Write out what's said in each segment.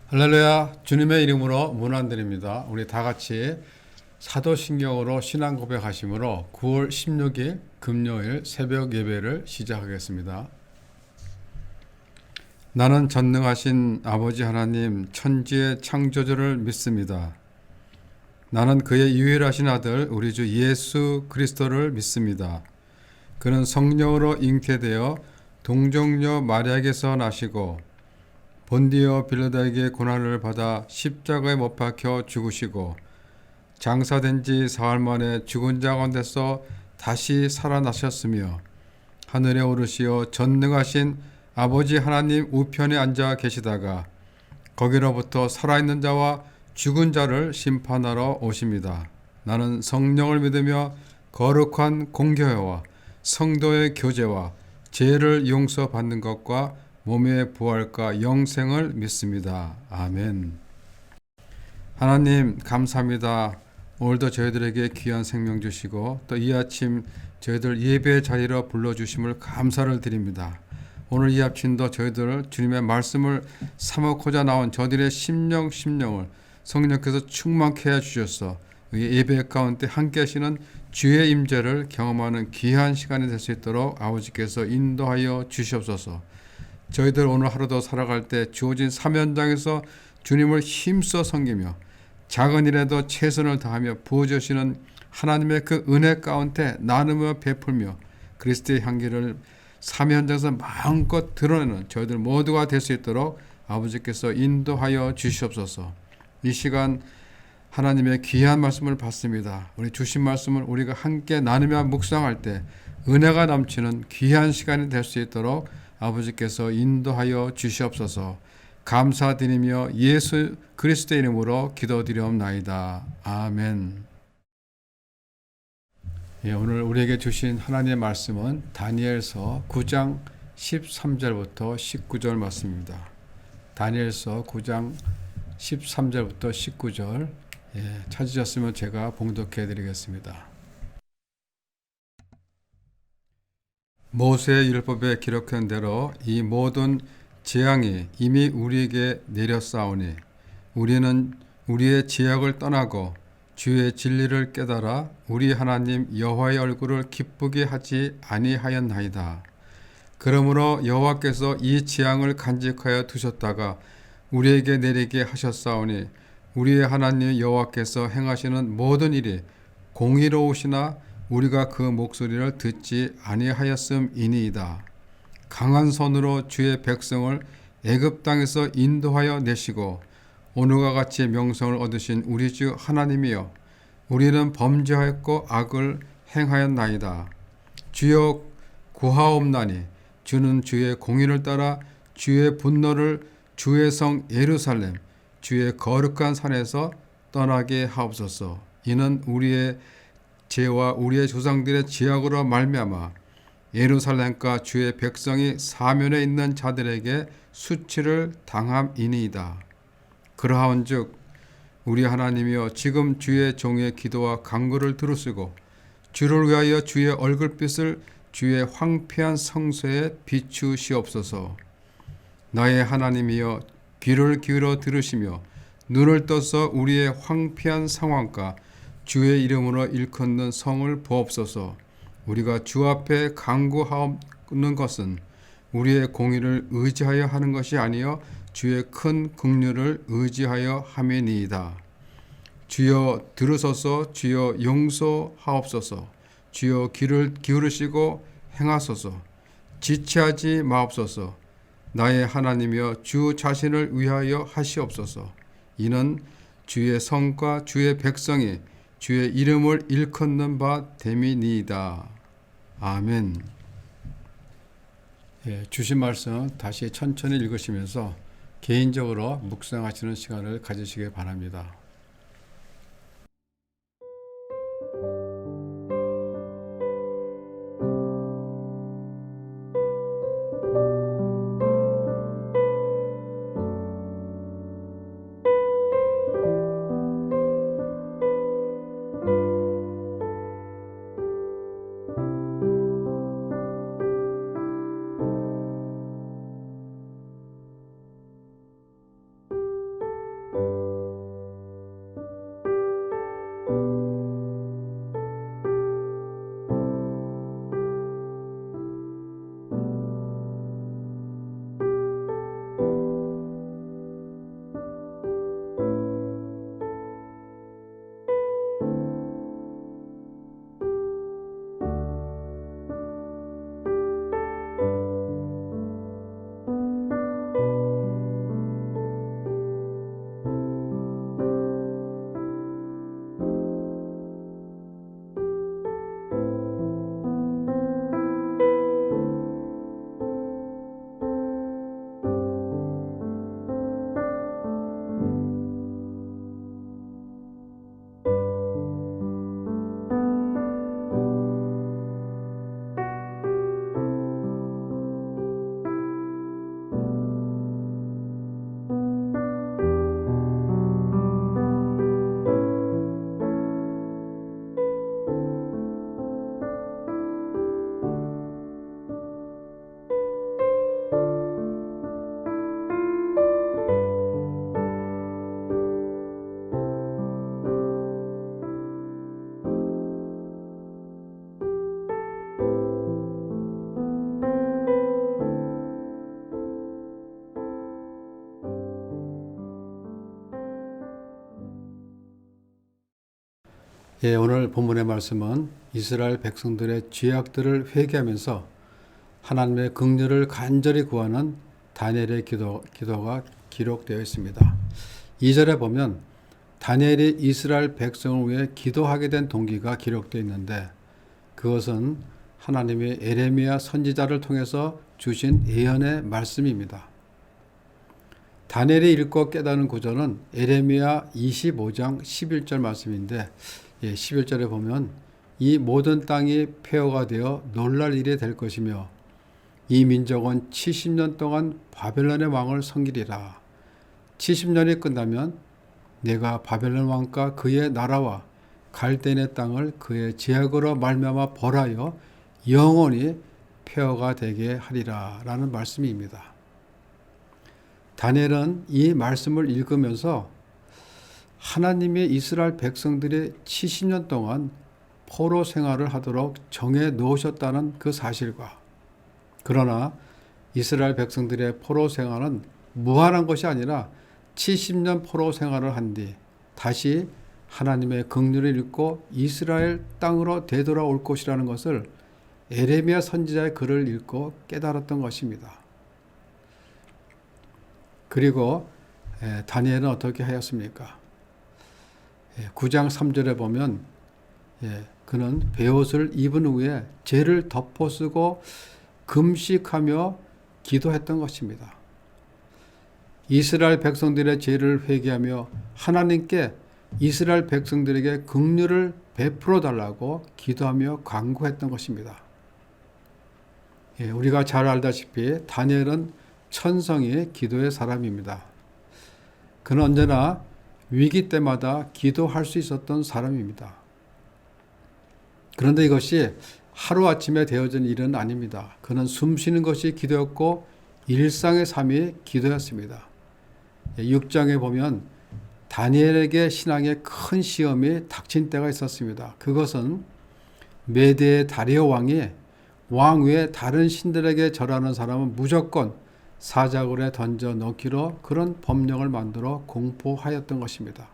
할렐루야. 주님의 이름으로 문안드립니다. 우리 다 같이 사도신경으로 신앙 고백하심으로 9월 16일 금요일 새벽 예배를 시작하겠습니다. 나는 전능하신 아버지 하나님 천지의 창조주를 믿습니다. 나는 그의 유일하신 아들 우리 주 예수 그리스도를 믿습니다. 그는 성령으로 잉태되어 동정녀 마리아에게서 나시고 본디오 빌라도에게 고난을 받아 십자가에 못 박혀 죽으시고 장사된 지 사흘 만에 죽은 자 가운데서 다시 살아나셨으며 하늘에 오르시어 전능하신 아버지 하나님 우편에 앉아 계시다가 거기로부터 살아있는 자와 죽은 자를 심판하러 오십니다. 나는 성령을 믿으며 거룩한 공교회와 성도의 교제와 죄를 용서받는 것과 몸의 부활과 영생을 믿습니다. 아멘. 하나님 감사합니다. 오늘도 저희들에게 귀한 생명 주시고 또 이 아침 저희들 예배 자리로 불러주심을 감사를 드립니다. 오늘 이 아침도 저희들 주님의 말씀을 삼고자 나온 저들의 심령을 성령께서 충만케 해주셔서 예배 가운데 함께 하시는 주의 임재를 경험하는 귀한 시간이 될 수 있도록 아버지께서 인도하여 주시옵소서. 저희들 오늘 하루도 살아갈 때 주어진 사명장에서 주님을 힘써 섬기며 작은 일에도 최선을 다하며 부어주시는 하나님의 그 은혜 가운데 나누며 베풀며 그리스도의 향기를 삶의 현장에서 마음껏 드러내는 저희들 모두가 될 수 있도록 아버지께서 인도하여 주시옵소서. 이 시간 하나님의 귀한 말씀을 받습니다. 우리 주신 말씀을 우리가 함께 나누며 묵상할 때 은혜가 넘치는 귀한 시간이 될 수 있도록 아버지께서 인도하여 주시옵소서. 감사드리며 예수 그리스도의 이름으로 기도드리옵나이다. 아멘. 오늘 우리에게 주신 하나님의 말씀은 다니엘서 9장 13절부터 19절 말씀입니다. 다니엘서 9장 13절부터 19절 찾으셨으면 제가 봉독해 드리겠습니다. 모세의 율법에 기록한 대로 이 모든 재앙이 이미 우리에게 내렸사오니 우리는 우리의 죄악을 떠나고 주의 진리를 깨달아 우리 하나님 여호와의 얼굴을 기쁘게 하지 아니하였나이다. 그러므로 여호와께서 이 재앙을 간직하여 두셨다가 우리에게 내리게 하셨사오니 우리의 하나님 여호와께서 행하시는 모든 일이 공의로우시나 우리가 그 목소리를 듣지 아니하였음이니이다. 강한 손으로 주의 백성을 애굽 땅에서 인도하여 내시고 오늘과 같이 명성을 얻으신 우리 주 하나님이여 우리는 범죄하였고 악을 행하였나이다. 주여 구하옵나니 주는 주의 공의를 따라 주의 분노를 주의 성 예루살렘 주의 거룩한 산에서 떠나게 하옵소서. 이는 우리의 죄와 우리의 조상들의 죄악으로 말미암아 예루살렘과 주의 백성이 사면에 있는 자들에게 수치를 당함이니이다. 그러하온즉 우리 하나님이여 지금 주의 종의 기도와 간구를 들으시고 주를 위하여 주의 얼굴빛을 주의 황폐한 성소에 비추시옵소서. 나의 하나님이여 귀를 기울여 들으시며 눈을 떠서 우리의 황폐한 상황과 주의 이름으로 일컫는 성을 보옵소서. 우리가 주 앞에 간구하는 것은 우리의 공의를 의지하여 하는 것이 아니요 주의 큰 긍휼을 의지하여 함이니이다. 주여 들으소서. 주여 용서하옵소서. 주여 귀를 기울이시고 행하소서. 지체하지 마옵소서. 나의 하나님이여 주 자신을 위하여 하시옵소서. 이는 주의 성과 주의 백성이 주의 이름을 일컫는 바 됨이니이다. 아멘. 주신 말씀 다시 천천히 읽으시면서 개인적으로 묵상하시는 시간을 가지시기 바랍니다. 예, 오늘 본문의 말씀은 이스라엘 백성들의 죄악들을 회개하면서 하나님의 긍휼을 간절히 구하는 다니엘의 기도가 기록되어 있습니다. 2절에 보면 다니엘이 이스라엘 백성을 위해 기도하게 된 동기가 기록되어 있는데 그것은 하나님이 에레미야 선지자를 통해서 주신 예언의 말씀입니다. 다니엘이 읽고 깨닫는 구절은 에레미야 25장 11절 말씀인데 11절에 보면 이 모든 땅이 폐허가 되어 놀랄 일이 될 것이며 이 민족은 70년 동안 바벨론의 왕을 섬기리라. 70년이 끝나면 내가 바벨론 왕과 그의 나라와 갈대인의 땅을 그의 제약으로 말미암아 벌하여 영원히 폐허가 되게 하리라 라는 말씀입니다. 다니엘은 이 말씀을 읽으면서 하나님의 이스라엘 백성들이 70년 동안 포로 생활을 하도록 정해 놓으셨다는 그 사실과 그러나 이스라엘 백성들의 포로 생활은 무한한 것이 아니라 70년 포로 생활을 한 뒤 다시 하나님의 긍휼을 읽고 이스라엘 땅으로 되돌아올 것이라는 것을 에레미야 선지자의 글을 읽고 깨달았던 것입니다. 그리고 다니엘은 어떻게 하였습니까? 9장 3절에 보면 그는 베옷을 입은 후에 죄를 덮어쓰고 금식하며 기도했던 것입니다. 이스라엘 백성들의 죄를 회개하며 하나님께 이스라엘 백성들에게 긍휼을 베풀어 달라고 기도하며 간구했던 것입니다. 우리가 잘 알다시피 다니엘은 천성의 기도의 사람입니다. 그는 언제나 위기 때마다 기도할 수 있었던 사람입니다. 그런데 이것이 하루아침에 되어진 일은 아닙니다. 그는 숨쉬는 것이 기도였고 일상의 삶이 기도였습니다. 6장에 보면 다니엘에게 신앙의 큰 시험이 닥친 때가 있었습니다. 그것은 메대의 다리오 왕이 왕 외에 다른 신들에게 절하는 사람은 무조건 사자굴에 던져 넣기로 그런 법령을 만들어 공포하였던 것입니다.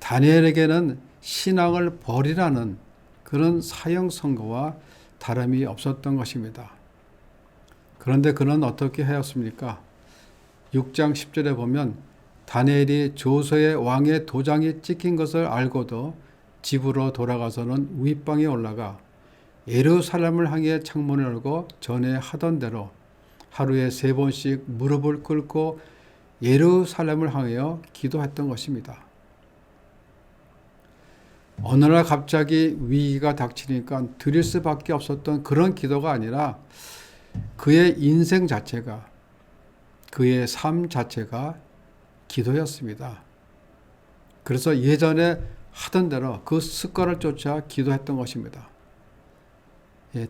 다니엘에게는 신앙을 버리라는 그런 사형 선고와 다름이 없었던 것입니다. 그런데 그는 어떻게 하였습니까? 6장 10절에 보면 다니엘이 조서의 왕의 도장이 찍힌 것을 알고도 집으로 돌아가서는 윗방에 올라가 예루살렘을 향해 창문을 열고 전에 하던 대로 하루에 3번씩 무릎을 꿇고 예루살렘을 향하여 기도했던 것입니다. 어느 날 갑자기 위기가 닥치니까 드릴 수밖에 없었던 그런 기도가 아니라 그의 인생 자체가, 그의 삶 자체가 기도였습니다. 그래서 예전에 하던 대로 그 습관을 쫓아 기도했던 것입니다.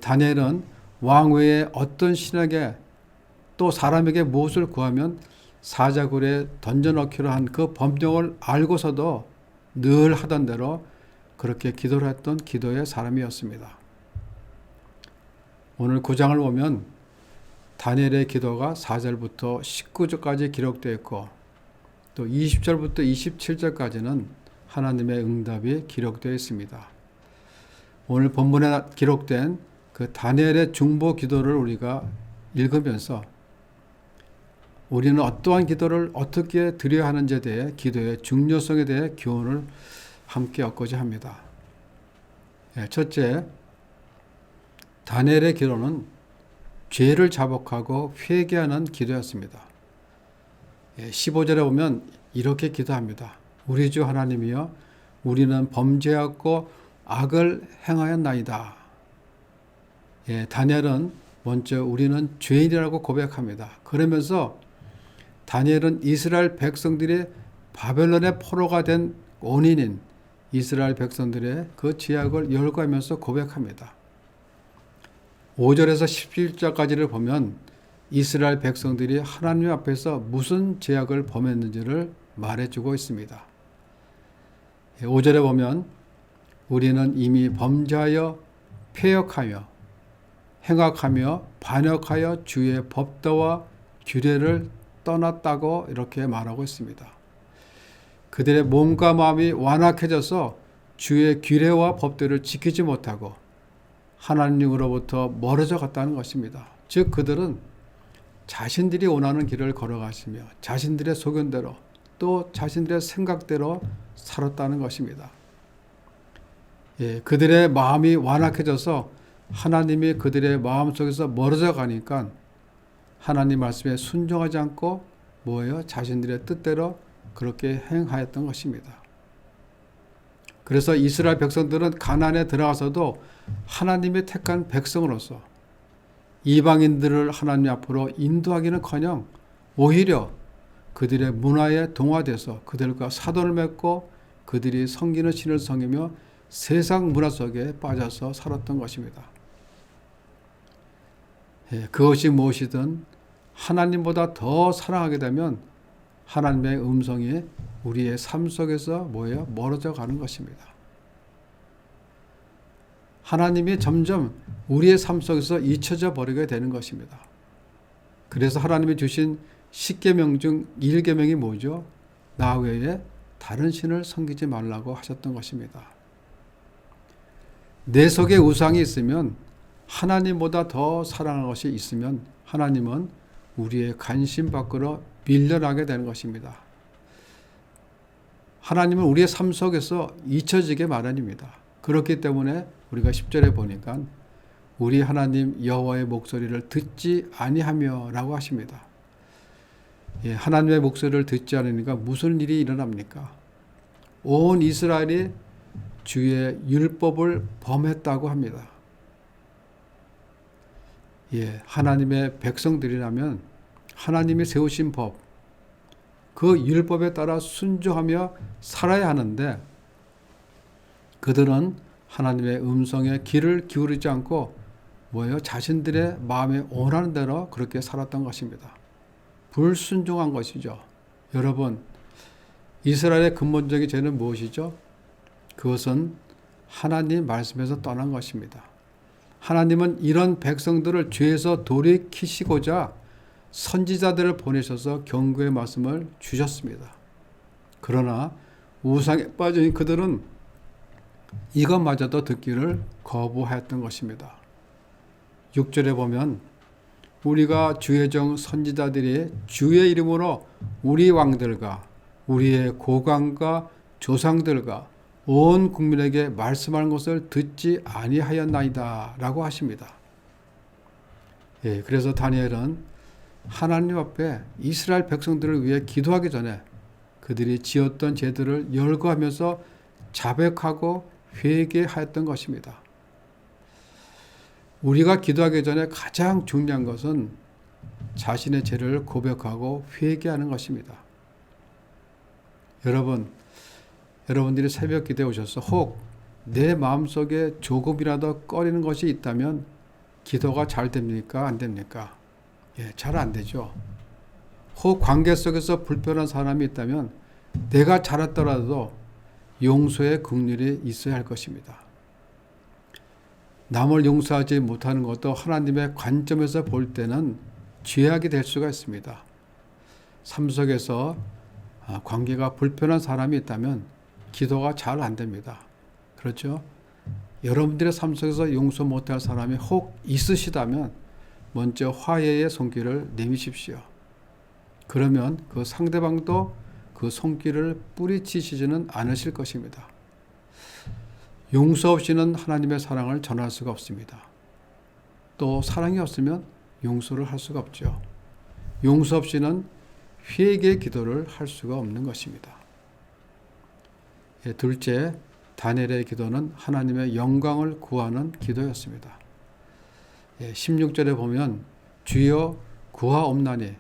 다니엘은 왕 외에 어떤 신에게 또 사람에게 무엇을 구하면 사자굴에 던져넣기로 한 그 법령을 알고서도 늘 하던 대로 그렇게 기도를 했던 기도의 사람이었습니다. 오늘 9장을 보면 다니엘의 기도가 4절부터 19절까지 기록되어 있고 또 20절부터 27절까지는 하나님의 응답이 기록되어 있습니다. 오늘 본문에 기록된 그 다니엘의 중보 기도를 우리가 읽으면서 우리는 어떠한 기도를 어떻게 드려야 하는지에 대해 기도의 중요성에 대해 교훈을 함께 얻고자 합니다. 첫째, 다니엘의 기도는 죄를 자복하고 회개하는 기도였습니다. 15절에 보면 이렇게 기도합니다. 우리 주 하나님이여 우리는 범죄하고 악을 행하였나이다. 다니엘은 먼저 우리는 죄인이라고 고백합니다. 그러면서 다니엘은 이스라엘 백성들이 바벨론의 포로가 된 원인인 이스라엘 백성들의 그 죄악을 열거하면서 고백합니다. 5절에서 17절까지를 보면 이스라엘 백성들이 하나님 앞에서 무슨 죄악을 범했는지를 말해주고 있습니다. 5절에 보면 우리는 이미 범죄하여 패역하며 행악하며 반역하여 주의 법도와 규례를 떠났다고 이렇게 말하고 있습니다. 그들의 몸과 마음이 완악해져서 주의 규례와 법들을 지키지 못하고 하나님으로부터 멀어져 갔다는 것입니다. 즉 그들은 자신들이 원하는 길을 걸어가시며 자신들의 소견대로 또 자신들의 생각대로 살았다는 것입니다. 그들의 마음이 완악해져서 하나님이 그들의 마음속에서 멀어져 가니까 하나님 말씀에 순종하지 않고 뭐예요? 자신들의 뜻대로 그렇게 행하였던 것입니다. 그래서 이스라엘 백성들은 가나안에 들어가서도 하나님이 택한 백성으로서 이방인들을 하나님 앞으로 인도하기는커녕 오히려 그들의 문화에 동화돼서 그들과 사돈을 맺고 그들이 섬기는 신을 섬기며 세상 문화 속에 빠져서 살았던 것입니다. 그것이 무엇이든 하나님보다 더 사랑하게 되면 하나님의 음성이 우리의 삶 속에서 뭐예요? 멀어져 가는 것입니다. 하나님이 점점 우리의 삶 속에서 잊혀져 버리게 되는 것입니다. 그래서 하나님이 주신 10계명 중 1계명이 뭐죠? 나 외에 다른 신을 섬기지 말라고 하셨던 것입니다. 내 속에 우상이 있으면 하나님보다 더 사랑하는 것이 있으면 하나님은 우리의 관심 밖으로 밀려나게 되는 것입니다. 하나님은 우리의 삶 속에서 잊혀지게 마련입니다. 그렇기 때문에 우리가 10절에 보니까 우리 하나님 여호와의 목소리를 듣지 아니하며 라고 하십니다. 하나님의 목소리를 듣지 않으니까 무슨 일이 일어납니까? 온 이스라엘이 주의 율법을 범했다고 합니다. 하나님의 백성들이라면 하나님이 세우신 법, 그 율법에 따라 순종하며 살아야 하는데 그들은 하나님의 음성에 귀를 기울이지 않고 뭐예요? 자신들의 마음에 원하는 대로 그렇게 살았던 것입니다. 불순종한 것이죠. 여러분, 이스라엘의 근본적인 죄는 무엇이죠? 그것은 하나님 말씀에서 떠난 것입니다. 하나님은 이런 백성들을 죄에서 돌이키시고자 선지자들을 보내셔서 경고의 말씀을 주셨습니다. 그러나 우상에 빠진 그들은 이것마저도 듣기를 거부하였던 것입니다. 6절에 보면 우리가 주의 종 선지자들이 주의 이름으로 우리 왕들과 우리의 고관과 조상들과 온 국민에게 말씀하는 것을 듣지 아니하였나이다 라고 하십니다. 그래서 다니엘은 하나님 앞에 이스라엘 백성들을 위해 기도하기 전에 그들이 지었던 죄들을 열거하면서 자백하고 회개하였던 것입니다. 우리가 기도하기 전에 가장 중요한 것은 자신의 죄를 고백하고 회개하는 것입니다. 여러분들이 새벽 기도에 오셔서 혹 내 마음속에 조금이라도 꺼리는 것이 있다면 기도가 잘 됩니까? 안 됩니까? 잘 안 되죠. 혹 관계 속에서 불편한 사람이 있다면 내가 잘했더라도 용서의 긍휼이 있어야 할 것입니다. 남을 용서하지 못하는 것도 하나님의 관점에서 볼 때는 죄악이 될 수가 있습니다. 삶 속에서 관계가 불편한 사람이 있다면 기도가 잘 안 됩니다. 그렇죠? 여러분들의 삶 속에서 용서 못할 사람이 혹 있으시다면 먼저 화해의 손길을 내미십시오. 그러면 그 상대방도 그 손길을 뿌리치시지는 않으실 것입니다. 용서 없이는 하나님의 사랑을 전할 수가 없습니다. 또 사랑이 없으면 용서를 할 수가 없죠. 용서 없이는 회개의 기도를 할 수가 없는 것입니다. 둘째, 다니엘의 기도는 하나님의 영광을 구하는 기도였습니다. 16절에 보면 주여 구하옵나니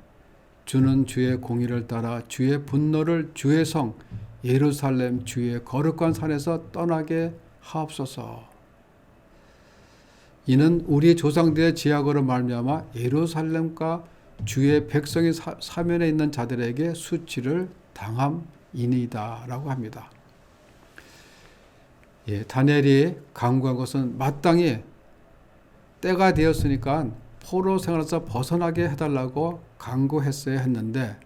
주는 주의 공의를 따라 주의 분노를 주의 성 예루살렘 주의 거룩한 산에서 떠나게 하옵소서. 이는 우리 조상들의 죄악으로 말미암아 예루살렘과 주의 백성이 사면에 있는 자들에게 수치를 당함이니이다 라고 합니다. 다니엘이 간구한 것은 마땅히 때가 되었으니까 포로 생활에서 벗어나게 해달라고 간구했어야 했는데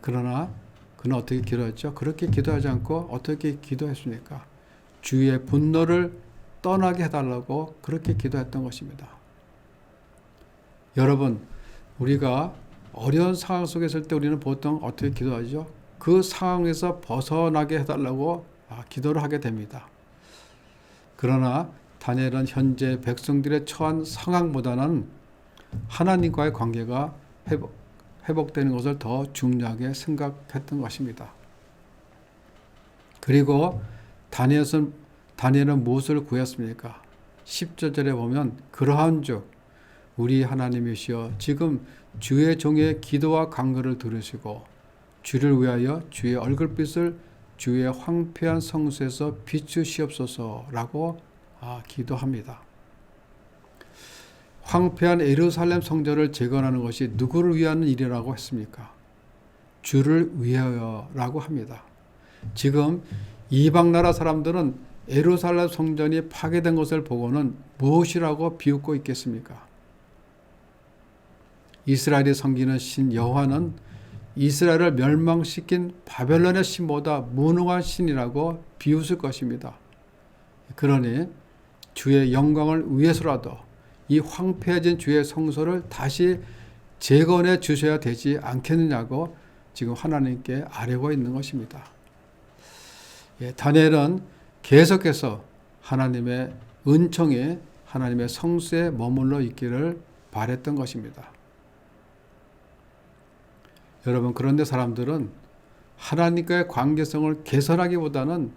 그러나 그는 어떻게 기도했죠? 그렇게 기도하지 않고 어떻게 기도했습니까? 주의 분노를 떠나게 해달라고 그렇게 기도했던 것입니다. 여러분, 우리가 어려운 상황 속에 있을 때 우리는 보통 어떻게 기도하죠? 그 상황에서 벗어나게 해달라고 기도를 하게 됩니다. 그러나 다니엘은 현재 백성들의 처한 상황보다는 하나님과의 관계가 회복되는 것을 더 중요하게 생각했던 것입니다. 그리고 다니엘은 무엇을 구했습니까? 10절에 보면 그러한즉 우리 하나님이시여 지금 주의 종의 기도와 간구를 들으시고 주를 위하여 주의 얼굴빛을 주의 황폐한 성소에서 비추시옵소서라고 기도합니다. 황폐한 예루살렘 성전을 재건하는 것이 누구를 위한 일이라고 했습니까? 주를 위하여라고 합니다. 지금 이방 나라 사람들은 예루살렘 성전이 파괴된 것을 보고는 무엇이라고 비웃고 있겠습니까? 이스라엘이 섬기는 신 여호와는 이스라엘을 멸망시킨 바벨론의 신보다 무능한 신이라고 비웃을 것입니다. 그러니 주의 영광을 위해서라도 이 황폐해진 주의 성소를 다시 재건해 주셔야 되지 않겠느냐고 지금 하나님께 아뢰고 있는 것입니다. 다니엘은 계속해서 하나님의 은총에 하나님의 성수에 머물러 있기를 바랬던 것입니다. 여러분, 그런데 사람들은 하나님과의 관계성을 개선하기보다는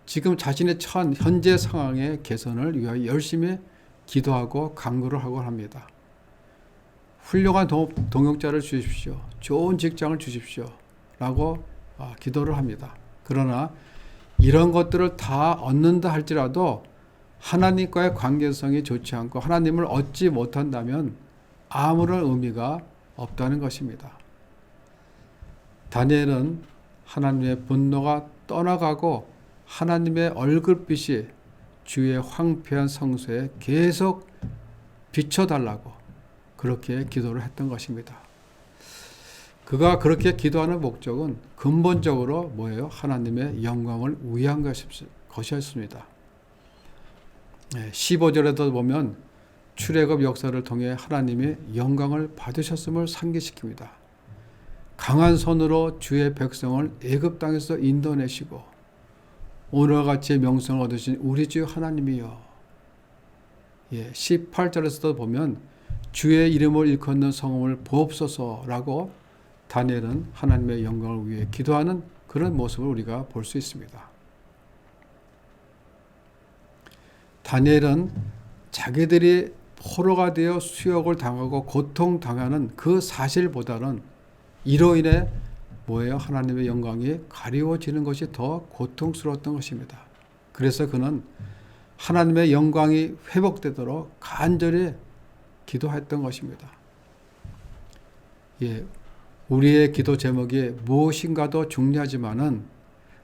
지금 자신의 처한 현재 상황의 개선을 위하여 열심히 기도하고 간구를 하고 합니다. 훌륭한 동역자를 주십시오. 좋은 직장을 주십시오. 라고 기도를 합니다. 그러나 이런 것들을 다 얻는다 할지라도 하나님과의 관계성이 좋지 않고 하나님을 얻지 못한다면 아무런 의미가 없다는 것입니다. 다니엘은 하나님의 분노가 떠나가고 하나님의 얼굴빛이 주의 황폐한 성소에 계속 비춰달라고 그렇게 기도를 했던 것입니다. 그가 그렇게 기도하는 목적은 근본적으로 뭐예요? 하나님의 영광을 위한 것이었습니다. 15절에도 보면 출애굽 역사를 통해 하나님이 영광을 받으셨음을 상기시킵니다. 강한 손으로 주의 백성을 애굽 땅에서 인도내시고 오늘과 같이 명성을 얻으신 우리 주 하나님이여. 18절에서도 보면 주의 이름을 일컫는 성읍을 보옵소서라고 다니엘은 하나님의 영광을 위해 기도하는 그런 모습을 우리가 볼 수 있습니다. 다니엘은 자기들이 포로가 되어 수욕을 당하고 고통당하는 그 사실보다는 이로 인해 뭐예요? 하나님의 영광이 가리워지는 것이 더 고통스러웠던 것입니다. 그래서 그는 하나님의 영광이 회복되도록 간절히 기도했던 것입니다. 우리의 기도 제목이 무엇인가도 중요하지만은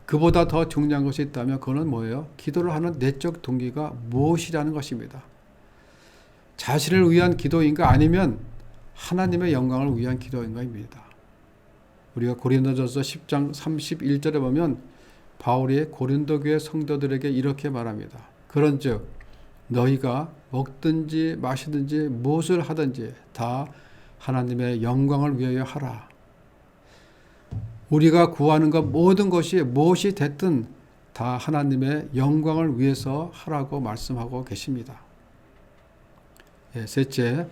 그보다 더 중요한 것이 있다면 그건 뭐예요? 기도를 하는 내적 동기가 무엇이라는 것입니다. 자신을 위한 기도인가 아니면 하나님의 영광을 위한 기도인가입니다. 우리가 고린도전서 10장 31절에 보면 바울이 고린도 교회 성도들에게 이렇게 말합니다. 그런즉 너희가 먹든지 마시든지 무엇을 하든지 다 하나님의 영광을 위하여 하라. 우리가 구하는 것 모든 것이 무엇이 됐든 다 하나님의 영광을 위해서 하라고 말씀하고 계십니다. 셋째,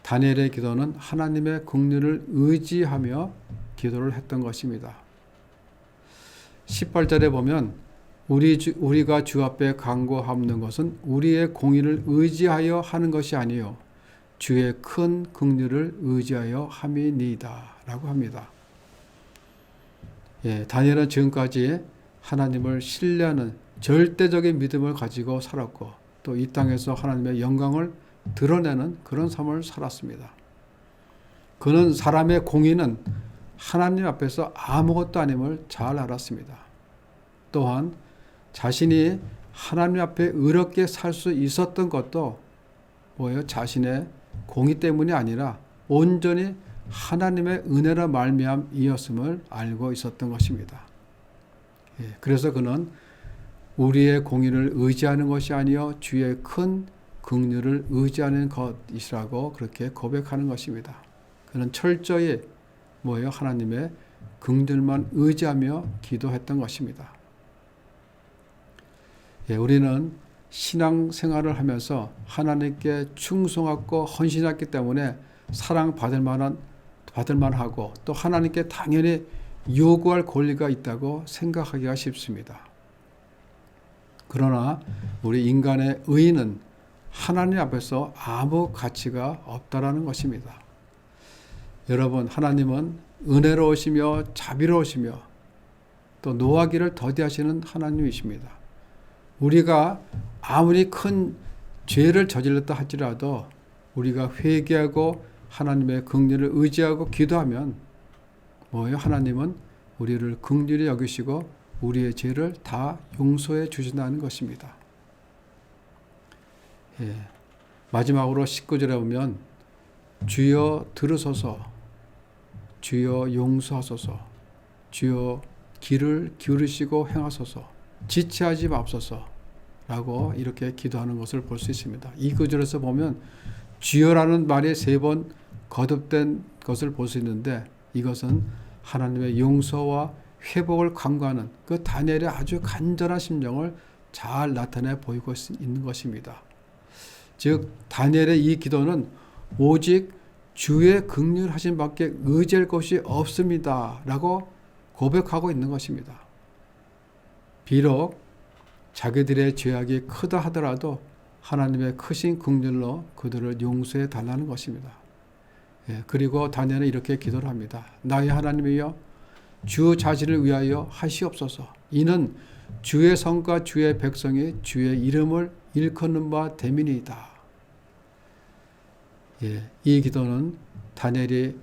다니엘의 기도는 하나님의 긍휼을 의지하며 기도를 했던 것입니다. 18절에 보면 우리가 주 앞에 간구하는 것은 우리의 공의를 의지하여 하는 것이 아니요 주의 큰 긍휼을 의지하여 함이니이다 라고 합니다. 다니엘은 지금까지 하나님을 신뢰하는 절대적인 믿음을 가지고 살았고 또 이 땅에서 하나님의 영광을 드러내는 그런 삶을 살았습니다. 그는 사람의 공의는 하나님 앞에서 아무것도 아님을 잘 알았습니다. 또한 자신이 하나님 앞에 의롭게 살 수 있었던 것도 뭐예요? 자신의 공의 때문이 아니라 온전히 하나님의 은혜로 말미암이었음을 알고 있었던 것입니다. 그래서 그는 우리의 공의를 의지하는 것이 아니요 주의 큰 긍휼을 의지하는 것이라고 그렇게 고백하는 것입니다. 그는 철저히 뭐예요? 하나님의 긍휼만 의지하며 기도했던 것입니다. 우리는 신앙생활을 하면서 하나님께 충성하고 헌신했기 때문에 사랑받을 만하고 또 하나님께 당연히 요구할 권리가 있다고 생각하기가 쉽습니다. 그러나 우리 인간의 의의는 하나님 앞에서 아무 가치가 없다라는 것입니다. 여러분, 하나님은 은혜로우시며 자비로우시며 또 노하기를 더디하시는 하나님이십니다. 우리가 아무리 큰 죄를 저질렀다 할지라도 우리가 회개하고 하나님의 긍휼을 의지하고 기도하면 뭐예요? 하나님은 우리를 긍휼히 여기시고 우리의 죄를 다 용서해 주신다는 것입니다. 마지막으로 19절에 보면 주여 들으소서, 주여 용서하소서, 주여 귀를 기울이시고 행하소서, 지체하지 맙소서 라고 이렇게 기도하는 것을 볼 수 있습니다. 이 구절에서 보면 주여라는 말이 3번 거듭된 것을 볼 수 있는데 이것은 하나님의 용서와 회복을 간구하는 그 다니엘의 아주 간절한 심정을 잘 나타내 보이고 있는 것입니다. 즉 다니엘의 이 기도는 오직 주의 긍휼하심 밖에 의지할 것이 없습니다 라고 고백하고 있는 것입니다. 비록 자기들의 죄악이 크다 하더라도 하나님의 크신 긍휼로 그들을 용서해 달라는 것입니다. 그리고 다니엘은 이렇게 기도를 합니다. 나의 하나님이여 주 자신을 위하여 하시옵소서. 이는 주의 성과 주의 백성이 주의 이름을 일컫는 바 됨이니이다. 이 기도는 다니엘이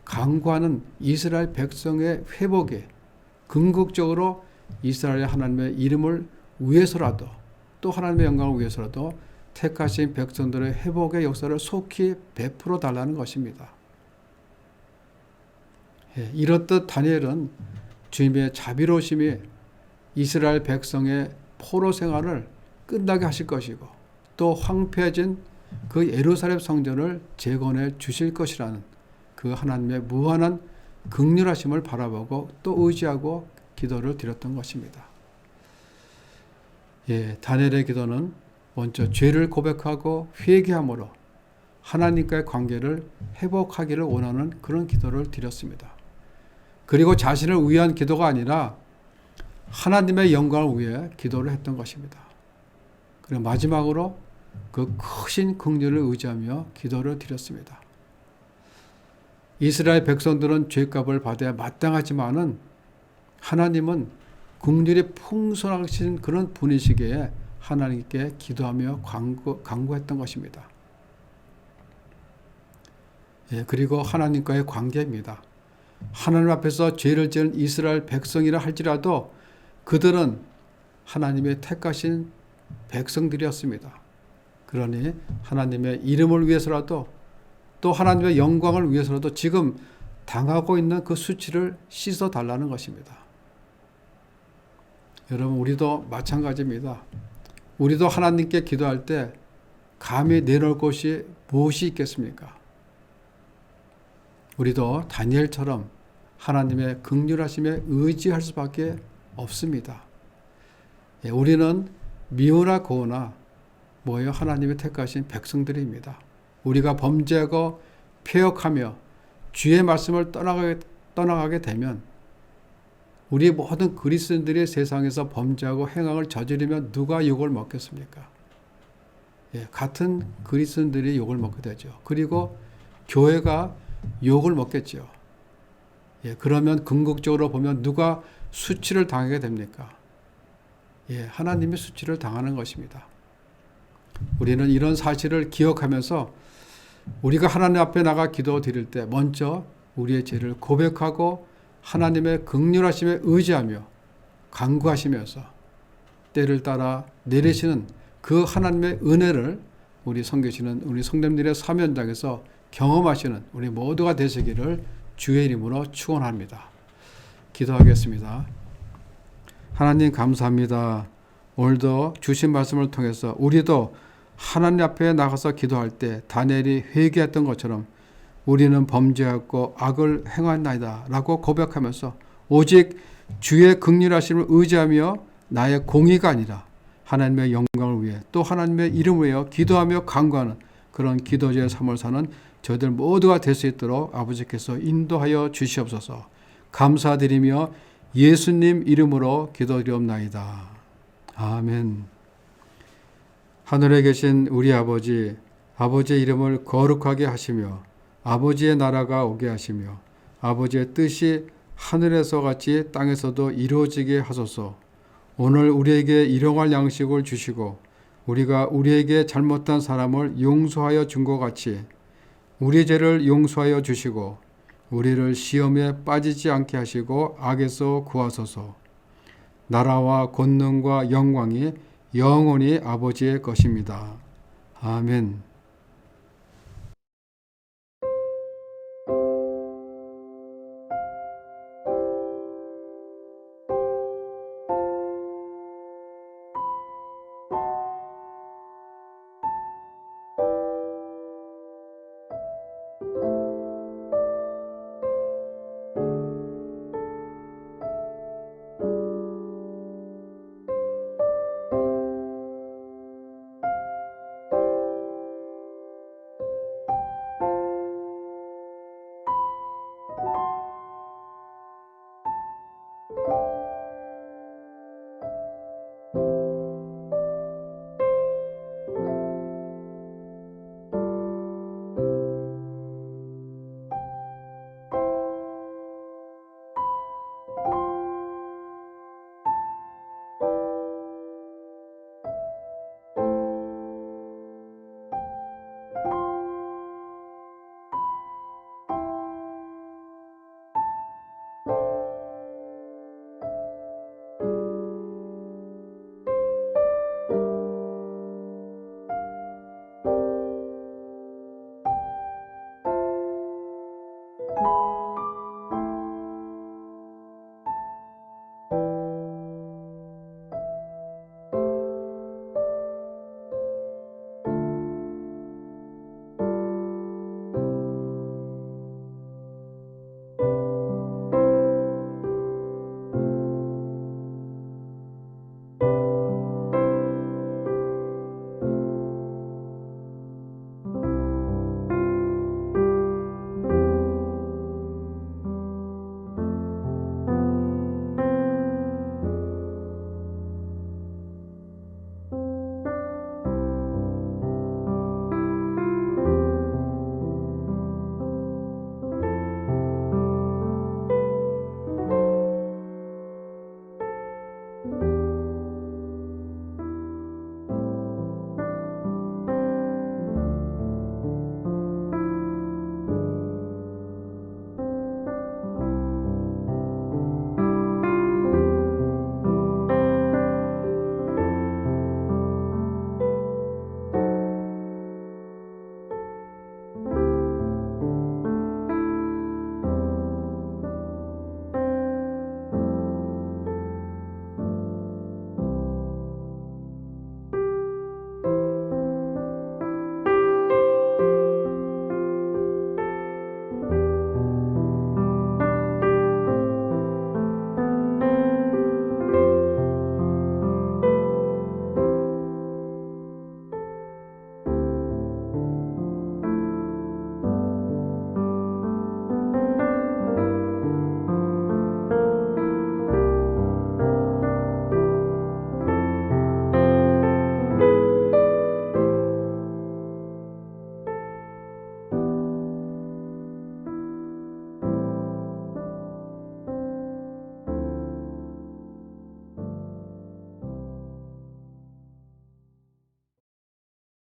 간구하는 이스라엘 백성의 회복에 궁극적으로 이스라엘 하나님의 이름을 위해서라도 또 하나님의 영광을 위해서라도 택하신 백성들의 회복의 역사를 속히 베풀어 달라는 것입니다. 이렇듯 다니엘은 주님의 자비로우심이 이스라엘 백성의 포로 생활을 끝나게 하실 것이고 또 황폐해진 그 예루살렘 성전을 재건해 주실 것이라는 그 하나님의 무한한 긍휼하심을 바라보고 또 의지하고 기도를 드렸던 것입니다. 다니엘의 기도는 먼저 죄를 고백하고 회개함으로 하나님과의 관계를 회복하기를 원하는 그런 기도를 드렸습니다. 그리고 자신을 위한 기도가 아니라 하나님의 영광을 위해 기도를 했던 것입니다. 그리고 마지막으로 그 크신 긍휼을 의지하며 기도를 드렸습니다. 이스라엘 백성들은 죄값을 받아야 마땅하지만은 하나님은 긍휼이 풍성하신 그런 분이시기에 하나님께 기도하며 간구했던 것입니다. 그리고 하나님과의 관계입니다. 하나님 앞에서 죄를 지은 이스라엘 백성이라 할지라도 그들은 하나님의 택하신 백성들이었습니다. 그러니 하나님의 이름을 위해서라도 또 하나님의 영광을 위해서라도 지금 당하고 있는 그 수치를 씻어달라는 것입니다. 여러분, 우리도 마찬가지입니다. 우리도 하나님께 기도할 때 감히 내놓을 것이 무엇이 있겠습니까? 우리도 다니엘처럼 하나님의 긍휼하심에 의지할 수밖에 없습니다. 우리는 미우나 고우나 뭐예요? 하나님의 택하신 백성들입니다. 우리가 범죄하고 폐역하며 주의 말씀을 떠나가게 되면 우리 모든 그리스도인들이 세상에서 범죄하고 행악을 저지르면 누가 욕을 먹겠습니까? 같은 그리스도인들이 욕을 먹게 되죠. 그리고 교회가 욕을 먹겠죠. 그러면 궁극적으로 보면 누가 수치를 당하게 됩니까? 하나님이 수치를 당하는 것입니다. 우리는 이런 사실을 기억하면서 우리가 하나님 앞에 나가 기도 드릴 때 먼저 우리의 죄를 고백하고 하나님의 긍휼하심에 의지하며 간구하시면서 때를 따라 내리시는 그 하나님의 은혜를 우리 섬기시는 우리 성도님들의 사명장에서 경험하시는 우리 모두가 되시기를 주의 이름으로 축원합니다. 기도하겠습니다. 하나님 감사합니다. 오늘도 주신 말씀을 통해서 우리도 하나님 앞에 나가서 기도할 때 다니엘이 회개했던 것처럼 우리는 범죄하고 악을 행하나이다 라고 고백하면서 오직 주의 긍휼하심을 의지하며 나의 공의가 아니라 하나님의 영광을 위해 또 하나님의 이름을 위해 기도하며 간구하는 그런 기도자의 삶을 사는 저희들 모두가 될 수 있도록 아버지께서 인도하여 주시옵소서. 감사드리며 예수님 이름으로 기도드리옵나이다. 아멘. 하늘에 계신 우리 아버지, 아버지의 이름을 거룩하게 하시며 아버지의 나라가 오게 하시며 아버지의 뜻이 하늘에서 같이 땅에서도 이루어지게 하소서. 오늘 우리에게 일용할 양식을 주시고 우리가 우리에게 잘못한 사람을 용서하여 준 것 같이 우리 죄를 용서하여 주시고 우리를 시험에 빠지지 않게 하시고 악에서 구하소서. 나라와 권능과 영광이 영원히 아버지의 것입니다. 아멘.